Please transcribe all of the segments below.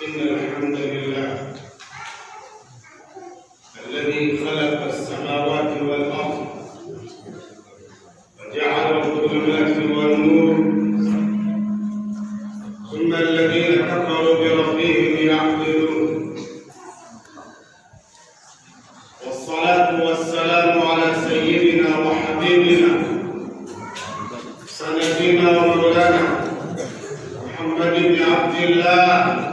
إن الحمد لله الذي خلق السماوات والأرض وجعل الظلمات والنور ثم الذين كفروا بربهم يعدلون والصلاة والسلام على سيدنا وحبيبنا سندنا ومولانا محمد بن عبد الله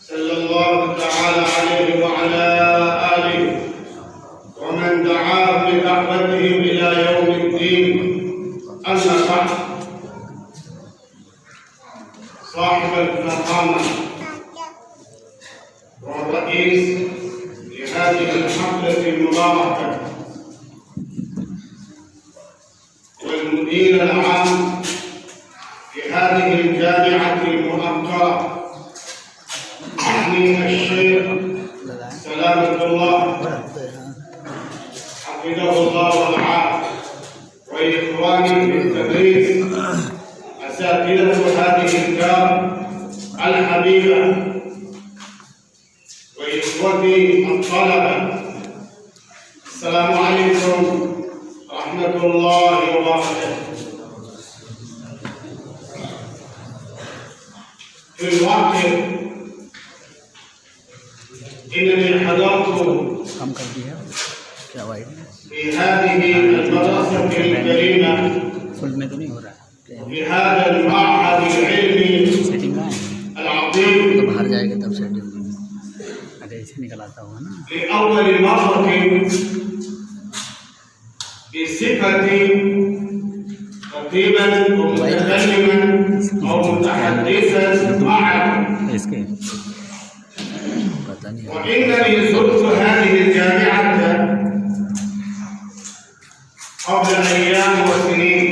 صلى الله تعالى عليه وعلى آله ومن دعا بدعوتهم إلى يوم الدين. أما بعد، صاحب الفخامة والرئيس لهذه الحفلة المباركة والمدير العام لهذه الجامعة المؤقرة الشيخ سلامة الله حفظه الله ورعاه، وإخواني في التدريس أساتذة هذه الدار الحبيبة، وإخوتي الطلبة، السلام عليكم ورحمة الله وبركاته. في الواقع إنني حضرت في هذه المدرسة الكريمة في هذا المعهد العلمي العظيم لأول مرة بصفتي خطيبا ومتكلما أو متحدثا معكم، وإنني زرت هذه الجامعة قبل أيام وسنين،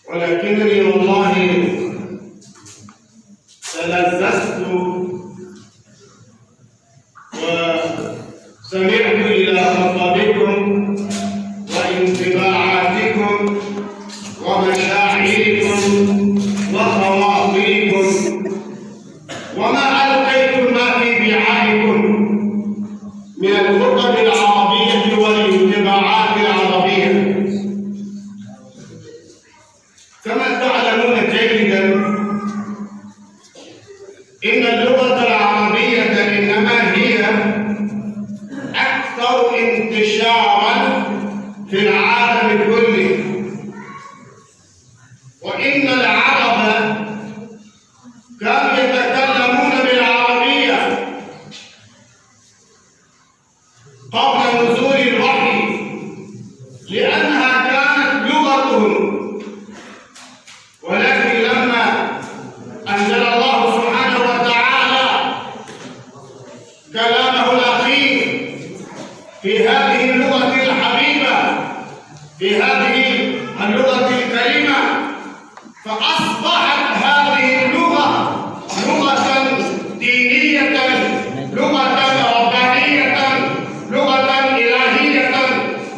ولكنني والله تلذذت وسمعت إلى خطابكم وانطباعاتكم ومشاعركم وخواطركم وما ألقيتم ما في وعائكم من الخطب العربية والانطباعات العربية. كما تعلمون جيدا إن اللغة العربية إنما هي أكثر انتشارا في العالم كله، وإن العرب كانوا يتكلمون بالعربية قبل نزول الوحي، لأنها كانت لغتهم، ولكن لما أنزل الله سبحانه وتعالى كلامه الأخير في هذه اللغة الحبيبة، في هذه اللغة الكريمة، فأصبحت هذه اللغة لغة دينية، لغة ربانية، لغة إلهية،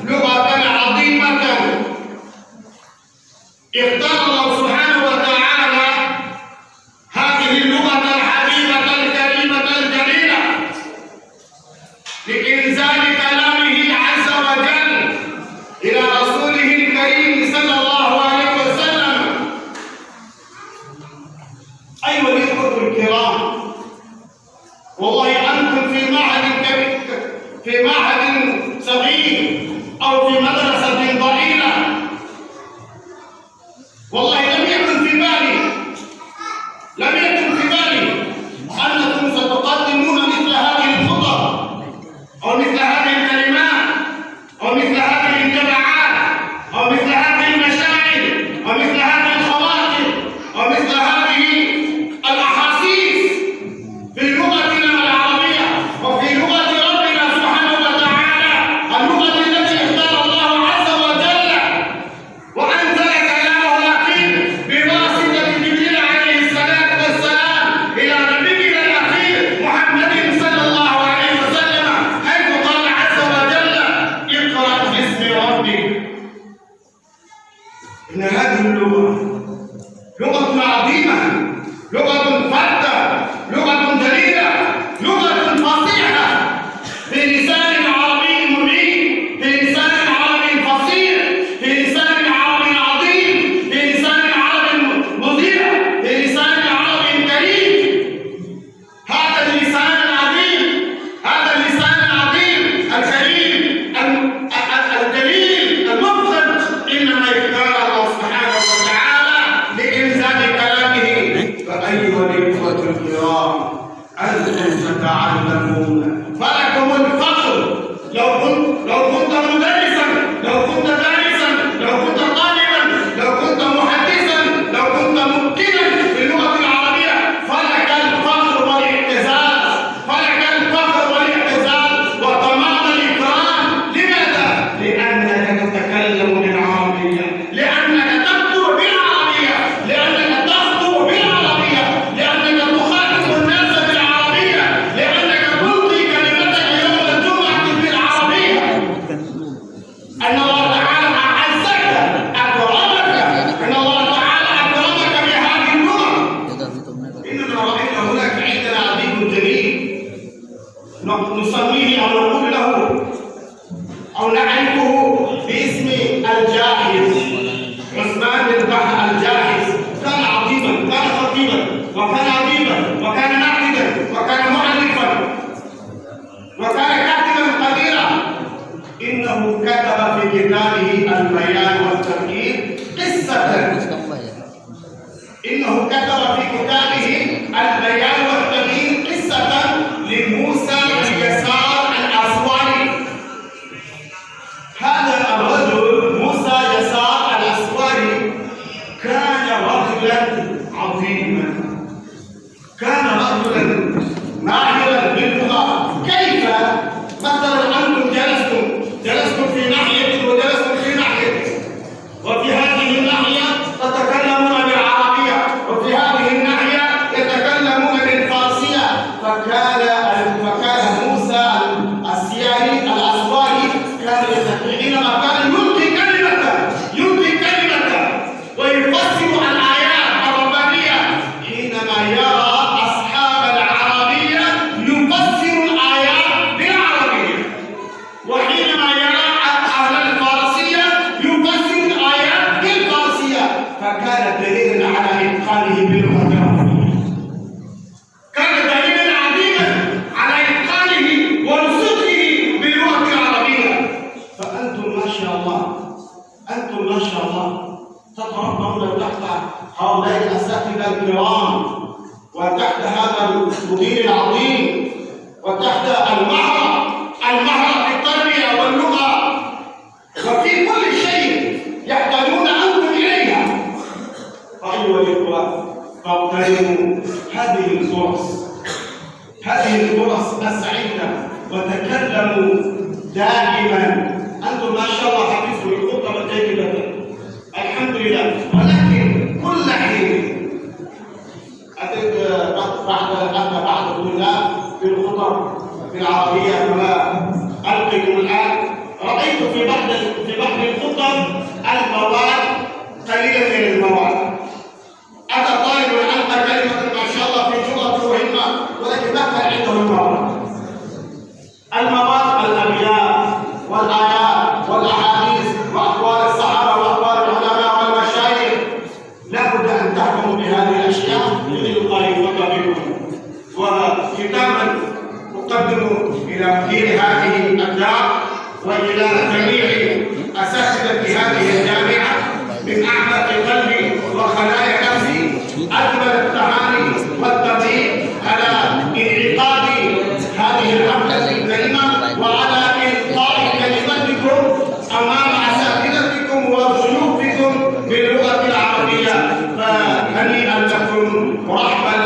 لغة عظيمة. اختار الله سبحانه وتعالى هذه اللغة الحبيبة الكريمة الجليلة لإنزال كلامه عز وجل إلى رسوله الكريم صلى الله عليه وسلم. أيها الإخوة الكرام، والله أنتم في معهد صغير أو في مدرسة ضئيلة، والله لم يكن في بالي أنكم ستقدمون مثل هذه الخطب أو مثل هذه الكلمات أو مثل هذه الانطباعات أو مثل هذه المشاعر أو مثل هذه الخواطر أو مثل هذه الأحاسيس في لغتنا العربية وفي لغة ربنا سبحانه وتعالى، اللغة التي اختار الله عز وجل وأنزل كلامه الأخير بواسطة جبريل عليه الصلاة والسلام إلى نبينا الأخير محمد صلى الله عليه وسلم، حيث قال عز وجل: اقرأ باسم ربك. إن هذه اللغة لغة عظيمة، لغة فردة، لغة جليلة، لغة فصيحة بلسان عربي مبين، بلسان عربي فصيح، بلسان عربي عظيم، بلسان عربي مذيع، بلسان عربي كريم. هذا اللسان العظيم، هذا اللسان العظيم الكريم الجليل المفخر إنما يختار الله سبحانه وتعالى لإنزال كلامه. فأيها الإخوة الكرام أنتم تتعلمون، فلكم الفخر. لو كنت مدرسا، لو كنت دارسا، لو كنت طالبا، لو كنت محدثا، لو كنت مبتدئا في اللغة العربية، فلك الفخر والاعتزاز، فلك الفخر والاعتزاز وتمام الإكرام. لماذا؟ لأنك تتكلم بالعربية، لأنك تكتب بالعربية، لأنك تخطب بالعربية، لأنك تخاطب الناس بالعربية، لأنك تلقي كلمتك يوم الجمعة بالعربية. أن الله تعالى أعزك، أكرمك، أن الله تعالى أكرمك بهذه اللغة. إننا رأينا هناك عندنا عديد جليل نسميه أو نقول له أو نعرفه باسم الجاحظ. عثمان بن بحر الجاحظ كان عظيما، كان خطيبا، وكان عظيما، وكان ناقدا، وكان مؤلفا، وكان كاتبا قديرا. إنه كتب في كتابه البيان والتمهيد قصة. إنه كتب في كتابه البيان والتمهيد قصة لموسى اليسار الأسواني. هذا الرجل موسى يسار الأسواني كان رجلا عظيما، كان رجلا ماهرا باللغة. كيف؟ مثلا أنتم جلستم في ناحية وجلستم في ناحية، وفي هذه الناحية تتكلمون بالعربية، وفي هذه الناحية يتكلمون بالفارسية. فكان موسى السياري الأسواني كان حينما كان يلقي كلمة ويفسر الآيات الربانية، حينما يرى أصحاب العربية يفسر الآيات بالعربية، وحينما يرى أهل الفارسية يفسر الآيات بالفارسية. فكان دليلا على إتقانه باللغة العربية، كان دليلا عظيما على إتقانه ورسوخه باللغة العربية. فأنتم ما شاء الله، أنتم ما شاء الله تتربون تحت هؤلاء الأساتذة الكرام، وتحت هذا المدير العظيم، وتحت المهرة في التربية واللغة، وفي كل شيء يحتاجون أنتم إليها. أيها الإخوة، فاغتنموا هذه الفرص السعيدة، وتكلموا دائما. أنتم ما شاء الله حفظتم الخطبة جيدة الحمد لله، ولكن كل حين بعد الطلاب في الخطب في العربية كما ألقيكم الآن، رأيت في بعض الخطب المواد قليلا من المواد. أتى طالب ألقى كلمة ما شاء الله في لغة مهمة، ولكن ما كان عنده المواد الأبيات والآيات والأحاديث وأقوال الصحابة وأقوال العلماء والمشايخ. لا بد أن تحكموا بهذه الأشياء يريد الله يوفق بكم. وختاما أقدم إلى مدير هذه الدار وإلى جميع أساتذة هذه الجامعة من أعماق قلبي وخلايا نفسي أجمل التهاني والتبريك على انعقاد هذه الحفلة الكريمة، وعلى إلقاء كلمتكم أمام أساتذتكم وضيوفكم باللغة العربية. فهنيئا لكم ورحمة